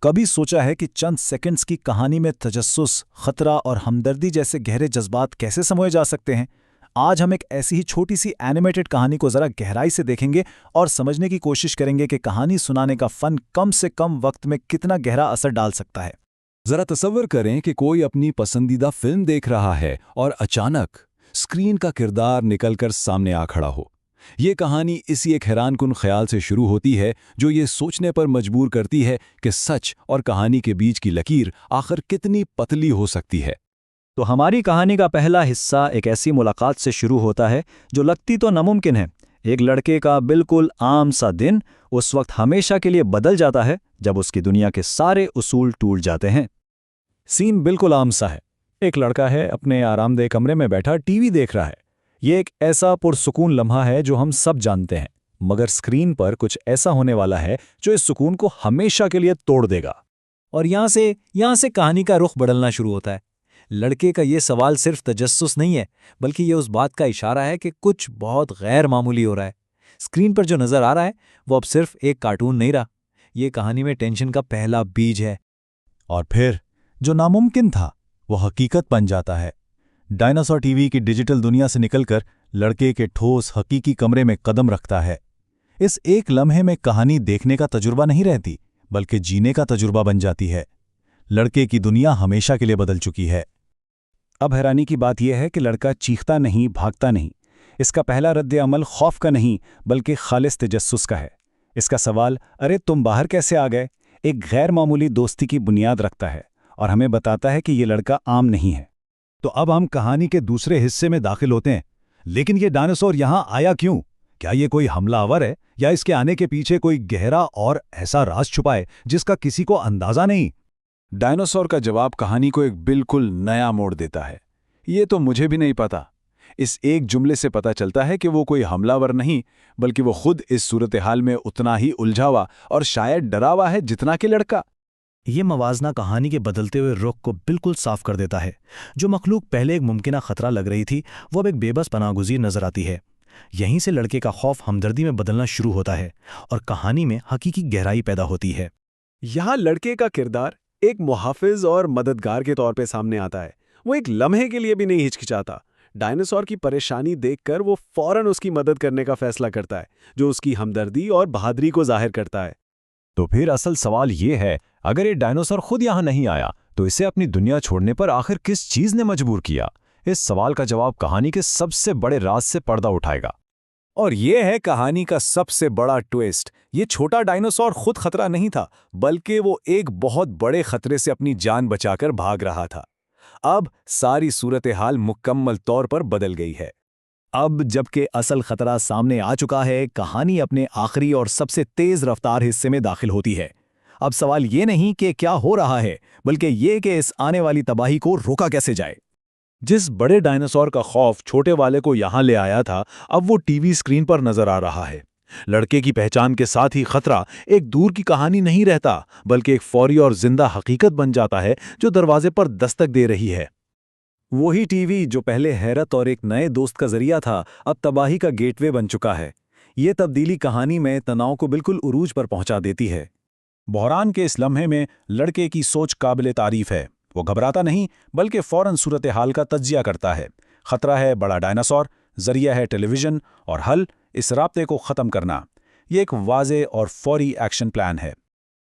कभी सोचा है कि चंद सेकंड्स की कहानी में तजस्सुस, खतरा और हमदर्दी जैसे गहरे जज्बात कैसे समोए जा सकते हैं? आज हम एक ऐसी ही छोटी सी एनिमेटेड कहानी को जरा गहराई से देखेंगे और समझने की कोशिश करेंगे कि कहानी सुनाने का फन कम से कम वक्त में कितना गहरा असर डाल सकता है। जरा तसव्वुर करें कि कोई अपनी पसंदीदा फिल्म देख रहा है और अचानक स्क्रीन का किरदार निकलकर सामने आ खड़ा हो। ये कहानी इसी एक हैरानकुन ख्याल से शुरू होती है जो ये सोचने पर मजबूर करती है कि सच और कहानी के बीच की लकीर आखिर कितनी पतली हो सकती है। तो हमारी कहानी का पहला हिस्सा एक ऐसी मुलाकात से शुरू होता है जो लगती तो नामुमकिन है। एक लड़के का बिल्कुल आम सा दिन उस वक्त हमेशा के लिए बदल जाता है जब उसकी दुनिया के सारे उसूल टूट जाते हैं। सीन बिल्कुल आम सा है। एक लड़का है, अपने आरामदेह कमरे में बैठा टीवी देख रहा है। ये एक ऐसा पुरसुकून लम्हा है जो हम सब जानते हैं, मगर स्क्रीन पर कुछ ऐसा होने वाला है जो इस सुकून को हमेशा के लिए तोड़ देगा। और यहां से कहानी का रुख बदलना शुरू होता है। लड़के का ये सवाल सिर्फ तजस्सुस नहीं है, बल्कि ये उस बात का इशारा है कि कुछ बहुत गैर मामूली हो रहा है। स्क्रीन पर जो नजर आ रहा है वो अब सिर्फ एक कार्टून नहीं रहा, ये कहानी में टेंशन का पहला बीज है। और फिर जो नामुमकिन था वो हकीकत बन जाता है। डायनासोर टीवी की डिजिटल दुनिया से निकलकर लड़के के ठोस हकीकी कमरे में कदम रखता है। इस एक लम्हे में कहानी देखने का तजुर्बा नहीं रहती, बल्कि जीने का तजुर्बा बन जाती है। लड़के की दुनिया हमेशा के लिए बदल चुकी है। अब हैरानी की बात यह है कि लड़का चीखता नहीं, भागता नहीं। इसका पहला रद्द अमल खौफ का नहीं, बल्कि खालिस तजस्सुस का है। इसका सवाल, अरे तुम बाहर कैसे आ गए, एक गैर मामूली दोस्ती की बुनियाद रखता है और हमें बताता है कि ये लड़का आम नहीं है। तो अब हम कहानी के दूसरे हिस्से में दाखिल होते हैं। लेकिन ये डायनासोर यहां आया क्यों? क्या ये कोई हमलावर है या इसके आने के पीछे कोई गहरा और ऐसा राज छुपा है जिसका किसी को अंदाजा नहीं? डायनासोर का जवाब कहानी को एक बिल्कुल नया मोड़ देता है। ये तो मुझे भी नहीं पता। इस एक जुमले से पता चलता है कि वो कोई हमलावर नहीं, बल्कि वो खुद इस सूरत हाल में उतना ही उलझा हुआ और शायद डरा हुआ है जितना कि लड़का। ये मवाजना कहानी के बदलते हुए रुख को बिल्कुल साफ कर देता है। जो मखलूक पहले एक मुमकिना खतरा लग रही थी, वो अब एक बेबस पनाहगुज़ीर नजर आती है। यहीं से लड़के का खौफ हमदर्दी में बदलना शुरू होता है और कहानी में हकीकी गहराई पैदा होती है। यहाँ लड़के का किरदार एक मुहाफिज और मददगार के तौर पे सामने आता है। वो एक लम्हे के लिए भी नहीं हिचकिचाता। डायनासोर की परेशानी देखकर वो फौरन उसकी मदद करने का फैसला करता है, जो उसकी हमदर्दी और बहादुरी को जाहिर करता है। तो फिर असल सवाल ये है, अगर ये डायनासोर खुद यहां नहीं आया तो इसे अपनी दुनिया छोड़ने पर आखिर किस चीज ने मजबूर किया? इस सवाल का जवाब कहानी के सबसे बड़े राज से पर्दा उठाएगा। और ये है कहानी का सबसे बड़ा ट्विस्ट। ये छोटा डायनासोर खुद खतरा नहीं था, बल्कि वो एक बहुत बड़े खतरे से अपनी जान बचाकर भाग रहा था। अब सारी सूरत हाल मुकम्मल तौर पर बदल गई है। अब जबकि असल खतरा सामने आ चुका है, कहानी अपने आखिरी और सबसे तेज रफ्तार हिस्से में दाखिल होती है। अब सवाल ये नहीं कि क्या हो रहा है, बल्कि ये कि इस आने वाली तबाही को रोका कैसे जाए। जिस बड़े डायनासोर का खौफ छोटे वाले को यहां ले आया था, अब वो टीवी स्क्रीन पर नजर आ रहा है। लड़के की पहचान के साथ ही खतरा एक दूर की कहानी नहीं रहता, बल्कि एक फौरी और जिंदा हकीकत बन जाता है जो दरवाजे पर दस्तक दे रही है। वही टीवी जो पहले हैरत और एक नए दोस्त का जरिया था, अब तबाही का गेटवे बन चुका है। ये तब्दीली कहानी में तनाव को बिल्कुल उरूज पर पहुंचा देती है। बहरान के इस लम्हे में लड़के की सोच काबिले तारीफ है। वो घबराता नहीं, बल्कि फौरन सूरत हाल का तज्जिया करता है। खतरा है बड़ा डायनासोर, जरिया है टेलीविजन और हल इस राब्ते को ख़त्म करना। ये एक वाज़े और फौरी एक्शन प्लान है।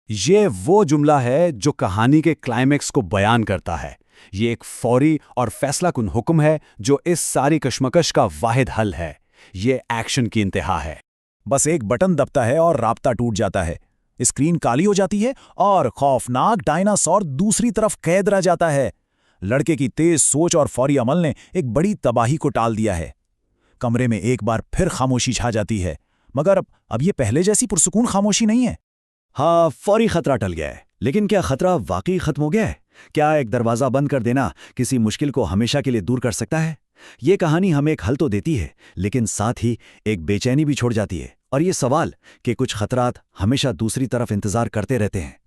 ये वो जुमला है जो कहानी के क्लाइमेक्स को बयान करता है। ये एक फौरी और फैसलाकुन हुक्म है जो इस सारी कश्मकश का वाहिद हल है। ये एक्शन की इंतहा है। बस एक बटन दबता है और राब्ता टूट जाता है। स्क्रीन काली हो जाती है और खौफनाक डायनासोर दूसरी तरफ कैद रह जाता है। लड़के की तेज सोच और फौरी अमल ने एक बड़ी तबाही को टाल दिया है। कमरे में एक बार फिर खामोशी छा जाती है, मगर अब ये पहले जैसी पुरसुकून खामोशी नहीं है। हाँ, फौरी खतरा टल गया है, लेकिन क्या खतरा वाकई खत्म हो गया है? क्या एक दरवाजा बंद कर देना किसी मुश्किल को हमेशा के लिए दूर कर सकता है? ये कहानी हमें एक हल तो देती है, लेकिन साथ ही एक बेचैनी भी छोड़ जाती है। और ये सवाल कि कुछ खतरात हमेशा दूसरी तरफ इंतजार करते रहते हैं।